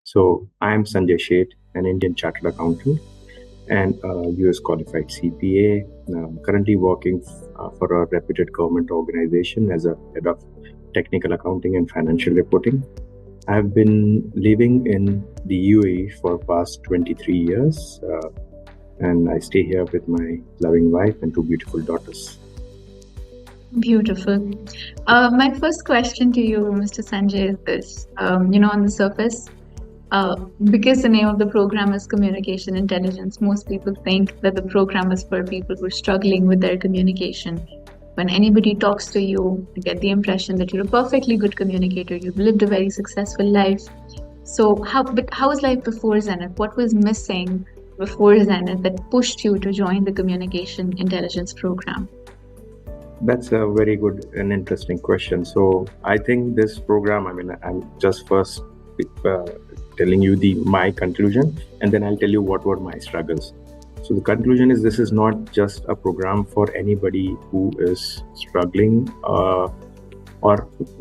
So I'm Sanjay Sheth, an Indian chartered accountant and a US qualified CPA, currently working for a reputed government organization as a head of technical accounting and financial reporting. I've been living in the UAE for past 23 years, and I stay here with my loving wife and two beautiful daughters. Beautiful. My first question to you, Mr. Sanjay, is this. On the surface, because the name of the program is Communication Intelligence, most people think that the program is for people who are struggling with their communication. When anybody talks to you, you get the impression that you're a perfectly good communicator. You've lived a very successful life. So, how was life before Zenith? What was missing before Zenith that pushed you to join the Communication Intelligence program? That's a very good and interesting question. So I think this program, I'm just first telling you my conclusion, and then I'll tell you what were my struggles. So the conclusion is this is not just a program for anybody who is struggling or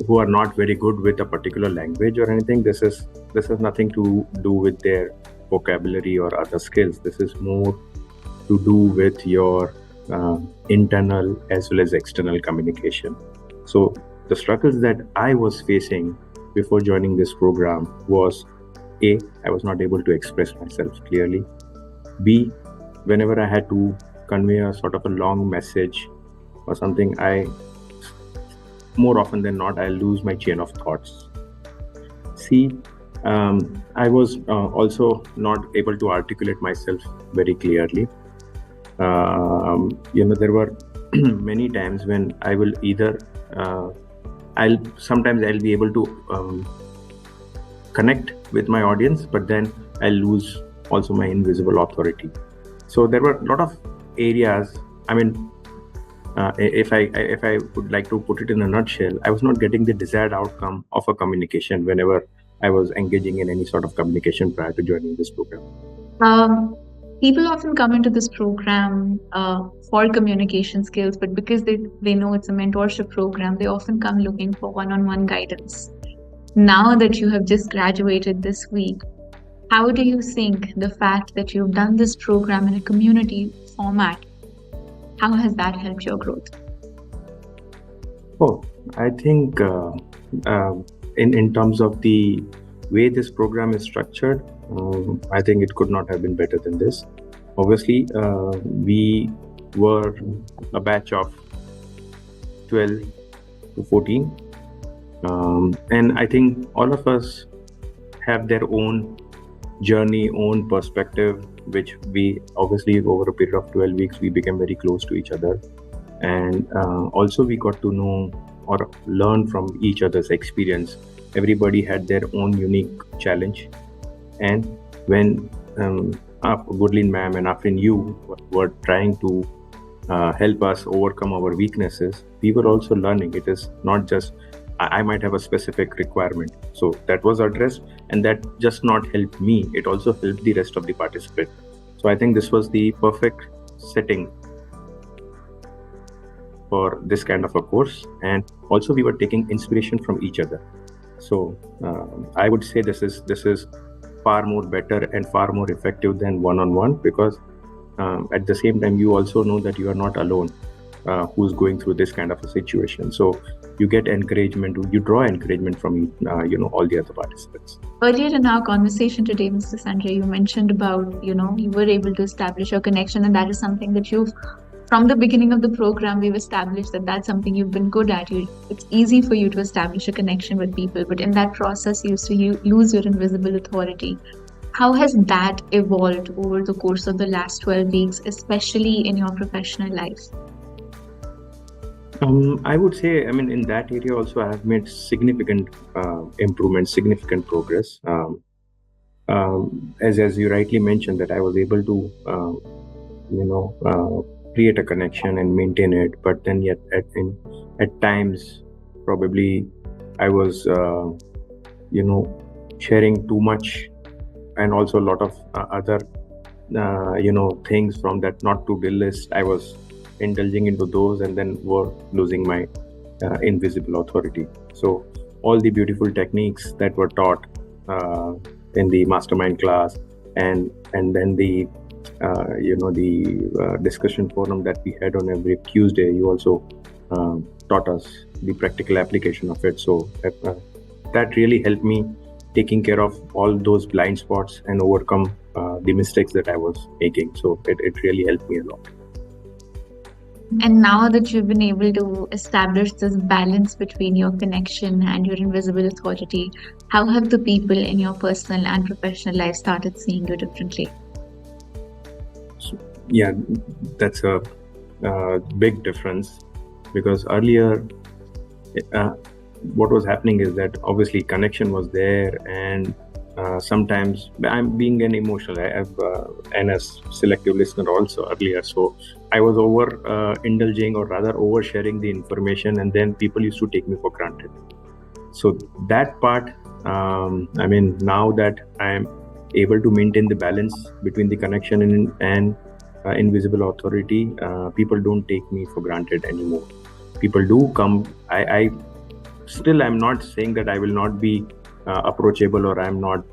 who are not very good with a particular language or anything. This has nothing to do with their vocabulary or other skills. This is more to do with your internal as well as external communication. So the struggles that I was facing before joining this program was A, I was not able to express myself clearly. B, whenever I had to convey a sort of a long message or something, more often than not, I lose my chain of thoughts. C, I was also not able to articulate myself very clearly. There were many times when I will either I'll be able to connect with my audience, but then I'll lose also my invisible authority. So there were a lot of areas. If I would like to put it in a nutshell, I was not getting the desired outcome of a communication whenever I was engaging in any sort of communication prior to joining this program. People often come into this program for communication skills, but because they know it's a mentorship program, they often come looking for one-on-one guidance. Now that you have just graduated this week, how do you think the fact that you've done this program in a community format, how has that helped your growth? Oh, I think in terms of the way this program is structured, I think it could not have been better than this. Obviously, we were a batch of 12 to 14. And I think all of us have their own journey, own perspective, which we obviously over a period of 12 weeks, we became very close to each other. And also we got to know or learn from each other's experience. Everybody had their own unique challenge. And when Gurleen ma'am and Afrin you were trying to help us overcome our weaknesses, we were also learning. It is not just I might have a specific requirement. So that was addressed, and that just not helped me, it also helped the rest of the participants. So I think this was the perfect setting for this kind of a course. And also we were taking inspiration from each other. So I would say this is far more better and far more effective than one-on-one, because at the same time you also know that you are not alone who's going through this kind of a situation. So you get encouragement, you draw encouragement from all the other participants. Earlier in our conversation today, Mr. Sanjay, you mentioned about you were able to establish a connection, and that is something that you've from the beginning of the program we've established that that's something you've been good at. It's easy for you to establish a connection with people, but in that process you lose your invisible authority. How has that evolved over the course of the last 12 weeks, especially in your professional life? I would say, in that area also I have made significant improvements, significant progress. As you rightly mentioned, that I was able to, create a connection and maintain it. But then yet at times, probably I was, sharing too much, and also a lot of other, things from that not to do list. I was indulging into those and then were losing my invisible authority. So all the beautiful techniques that were taught in the mastermind class, and then the discussion forum that we had on every Tuesday. You also taught us the practical application of it. So that really helped me taking care of all those blind spots and overcome the mistakes that I was making. So it really helped me a lot. And now that you've been able to establish this balance between your connection and your invisible authority, how have the people in your personal and professional life started seeing you differently? So, yeah, that's a big difference, because earlier what was happening is that obviously connection was there, and sometimes I'm being an emotional, I have and a selective listener also earlier, so I was over indulging, or rather oversharing the information, and then people used to take me for granted. So that part, now that I'm able to maintain the balance between the connection and invisible authority, people don't take me for granted anymore. People do come. I'm not saying that I will not be approachable, or I'm not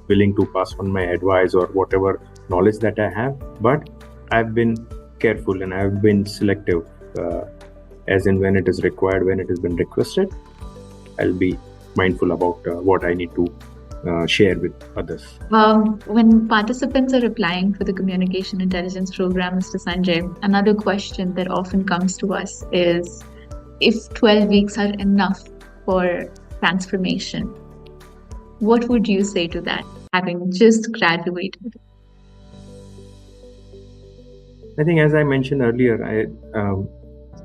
willing to pass on my advice or whatever knowledge that I have, but I've been careful and I've been selective, as in when it is required, when it has been requested, I'll be mindful about what I need to share with others. When participants are applying for the Communication Intelligence Program, Mr. Sanjay, another question that often comes to us is if 12 weeks are enough for transformation. What would you say to that, having just graduated? I think, as I mentioned earlier,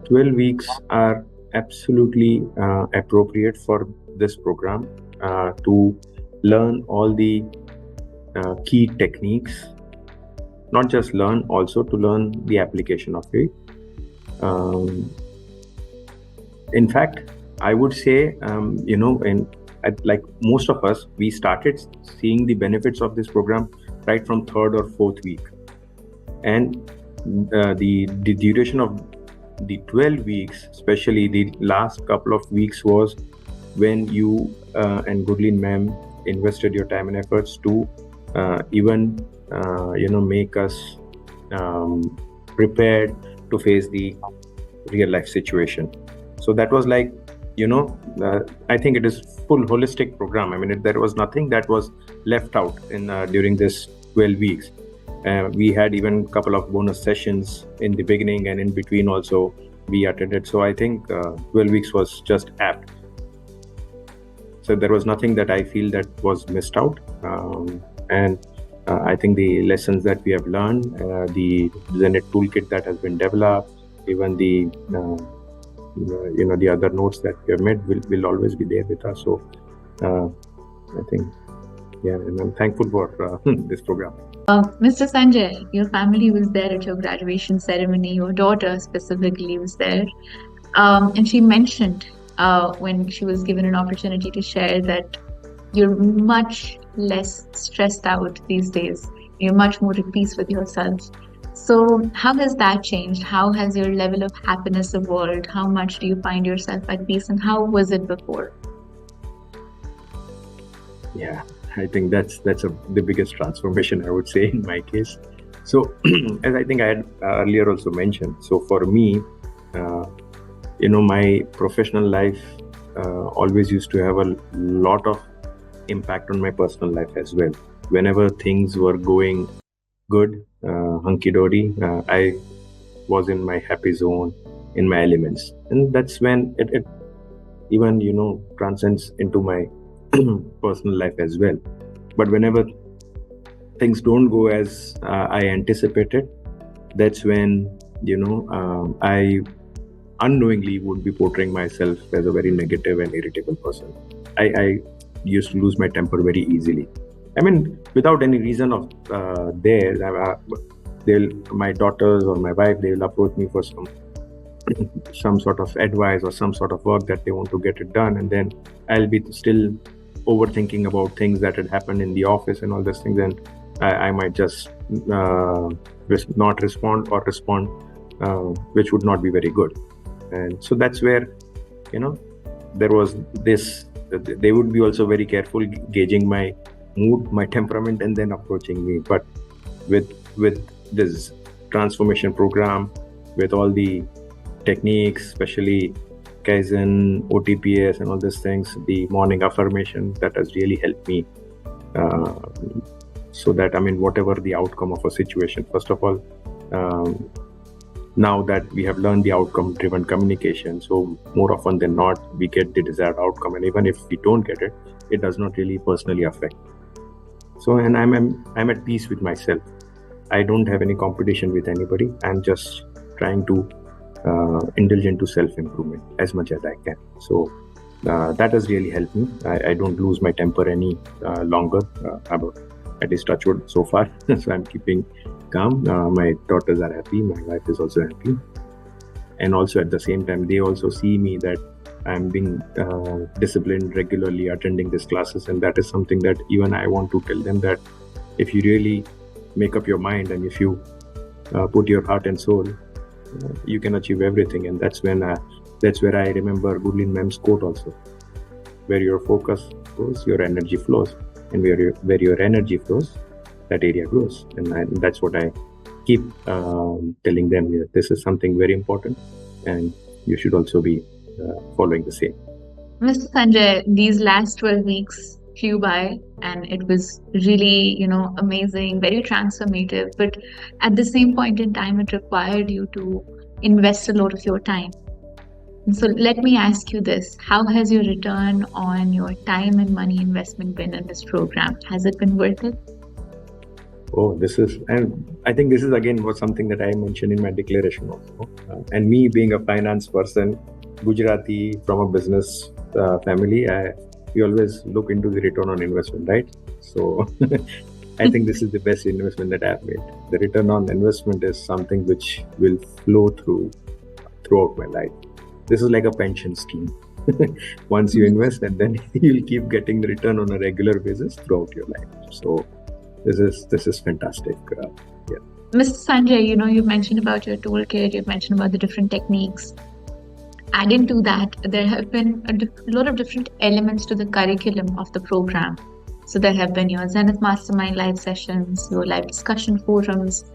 12 weeks are absolutely appropriate for this program to learn all the key techniques. Not just learn, also to learn the application of it. In fact, I would say, like most of us, we started seeing the benefits of this program right from 3rd or 4th week. And the duration of the 12 weeks, especially the last couple of weeks, was when you and Goodlin ma'am invested your time and efforts to even make us prepared to face the real life situation. So that was like, I think it is full holistic program. I mean, there was nothing that was left out in during this 12 weeks. We had even a couple of bonus sessions in the beginning, and in between also we attended. So I think 12 weeks was just apt. So there was nothing that I feel that was missed out. And I think the lessons that we have learned, the Zenith toolkit that has been developed, even the the other notes that we have made will always be there with us. So I think, yeah, and I'm thankful for this program. Mr. Sanjay, your family was there at your graduation ceremony. Your daughter specifically was there. And she mentioned when she was given an opportunity to share that you're much less stressed out these days. You're much more at peace with yourself. So how has that changed? How has your level of happiness evolved? How much do you find yourself at peace, and how was it before? Yeah, I think that's the biggest transformation, I would say, in my case. So as I think I had earlier also mentioned, so for me, my professional life always used to have a lot of impact on my personal life as well. Whenever things were going good, hunky-dory, I was in my happy zone, in my elements. And that's when it even, transcends into my personal life as well. But whenever things don't go as I anticipated, that's when, I unknowingly would be portraying myself as a very negative and irritable person. I used to lose my temper very easily. I mean, without any reason of my daughters or my wife, they will approach me for some sort of advice or some sort of work that they want to get it done, and then I'll be still overthinking about things that had happened in the office and all those things, and I might just not respond, or respond which would not be very good. And so that's where there was this they would be also very careful gauging my mood, my temperament, and then approaching me. But with this transformation program, with all the techniques, especially Kaizen, OTPS, and all these things, the morning affirmation, that has really helped me. So that, whatever the outcome of a situation, first of all, now that we have learned the outcome-driven communication, so more often than not, we get the desired outcome, and even if we don't get it, it does not really personally affect. So, and I'm at peace with myself. I don't have any competition with anybody. I'm just trying to indulge into self-improvement as much as I can. So that has really helped me. I don't lose my temper any longer. At least touch wood so far. So I'm keeping calm. My daughters are happy. My wife is also happy. And also at the same time, they also see me that I'm being disciplined regularly, attending these classes. And that is something that even I want to tell them, that if you really make up your mind and if you put your heart and soul, you can achieve everything. And that's where I remember Gurleen Ma'am's quote also, where your focus goes, your energy flows. And where your energy flows, that area grows. And that's what I keep telling them here. This is something very important, and you should also be following the same. Mr. Sanjay, these last 12 weeks flew by, and it was really, amazing, very transformative. But at the same point in time, it required you to invest a lot of your time. And so let me ask you this: how has your return on your time and money investment been in this program? Has it been worth it? Oh, and I think this is again was something that I mentioned in my declaration also. And me being a finance person, Gujarati from a business family, we always look into the return on investment, right? So I think this is the best investment that I've made. The return on investment is something which will flow throughout my life. This is like a pension scheme. Once you invest, and then you'll keep getting the return on a regular basis throughout your life. So this is fantastic. Yeah. Mr. Sanjay, you mentioned about your toolkit, you mentioned about the different techniques. Adding to that, there have been a lot of different elements to the curriculum of the program. So there have been your Zenith Mastermind live sessions, your live discussion forums,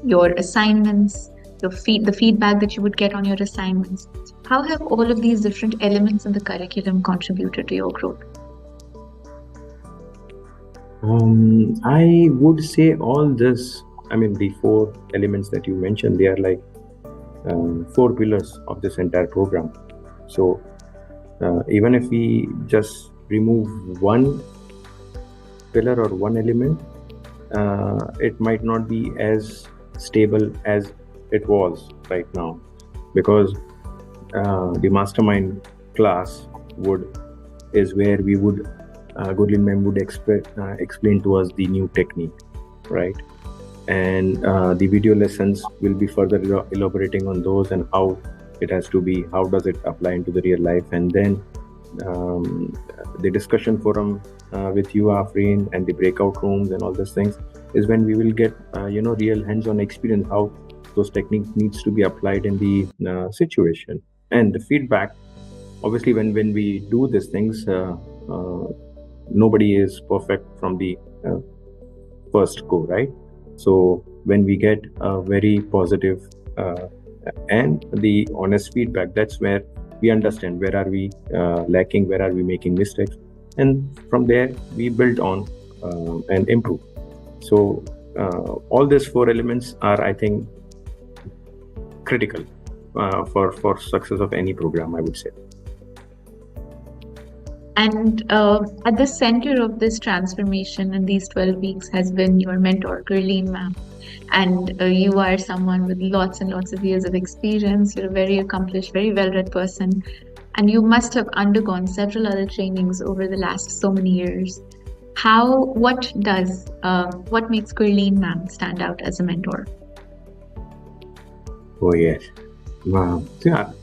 your assignments, the feedback that you would get on your assignments. How have all of these different elements in the curriculum contributed to your growth? I would say all this, the 4 elements that you mentioned, they are like 4 pillars of this entire program. So even if we just remove one pillar or one element, it might not be as stable as it was right now, because the mastermind class is where we would Gurleen Ma'am would explain to us the new technique, right? And the video lessons will be further elaborating on those and how it has to be, how does it apply into the real life. And then the discussion forum with you, Afreen, and the breakout rooms and all these things is when we will get real hands-on experience how those techniques needs to be applied in the situation. And the feedback, obviously, when we do these things, nobody is perfect from the first go, right? So when we get a very positive and the honest feedback, that's where we understand where are we lacking, where are we making mistakes, and from there we build on and improve. So all these 4 elements are, I think, critical for success of any program, I would say. And at the center of this transformation in these 12 weeks has been your mentor, Gurleen Ma'am. And you are someone with lots and lots of years of experience. You're a very accomplished, very well-read person. And you must have undergone several other trainings over the last so many years. What makes Gurleen Ma'am stand out as a mentor? Oh, yes. Wow.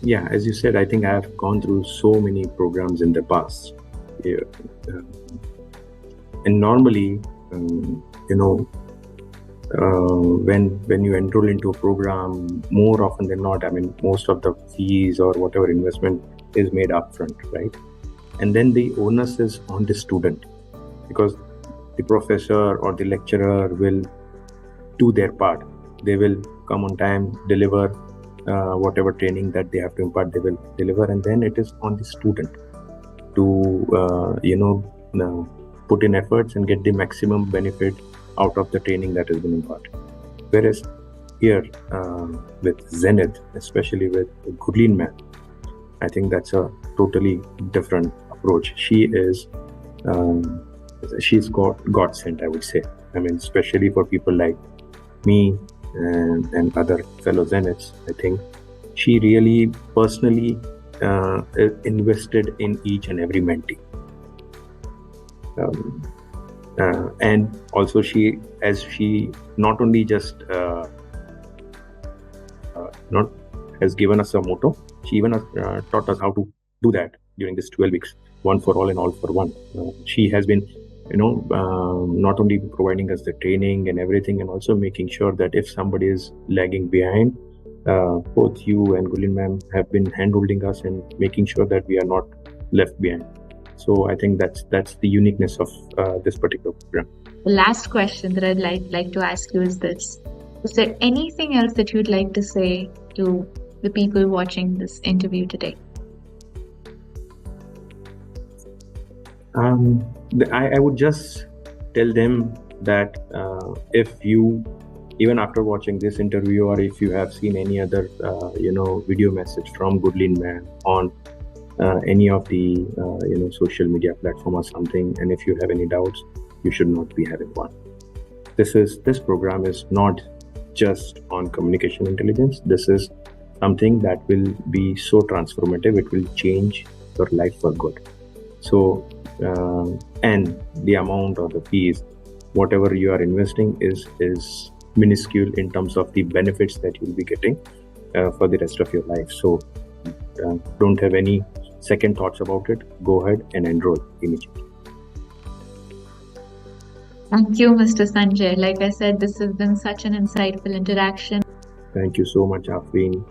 Yeah, as you said, I think I have gone through so many programs in the past. Yeah. And normally, when you enroll into a program, more often than not, most of the fees or whatever investment is made upfront, right? and then the onus is on the student, because the professor or the lecturer will do their part. They will come on time, deliver whatever training that they have to impart, they will deliver, and then it is on the student to put in efforts and get the maximum benefit out of the training that has been imparted. Whereas here with Zenith, especially with Gurleen ma'am, I think that's a totally different approach. She's God sent, I would say. I mean, especially for people like me and other fellow Zeniths, I think she really personally invested in each and every mentee. And also she not only just not has given us a motto, she even taught us how to do that during this 12 weeks, one for all and all for one. She has been not only providing us the training and everything, and also making sure that if somebody is lagging behind, both you and Gulin ma'am have been hand-holding us and making sure that we are not left behind. So I think that's the uniqueness of this particular program. The last question that I'd like to ask you is this: is there anything else that you'd like to say to the people watching this interview today? I would just tell them that if you, even after watching this interview, or if you have seen any other video message from Gurleen ma'am on any of the social media platform or something, and if you have any doubts, you should not be having one. This program is not just on communication intelligence. This is something that will be so transformative. It will change your life for good. So and the amount or the fees, whatever you are investing is minuscule in terms of the benefits that you'll be getting for the rest of your life. So don't have any second thoughts about it. Go ahead and enroll immediately. Thank you, Mr. Sanjay. Like I said, this has been such an insightful interaction. Thank you so much, Afreen.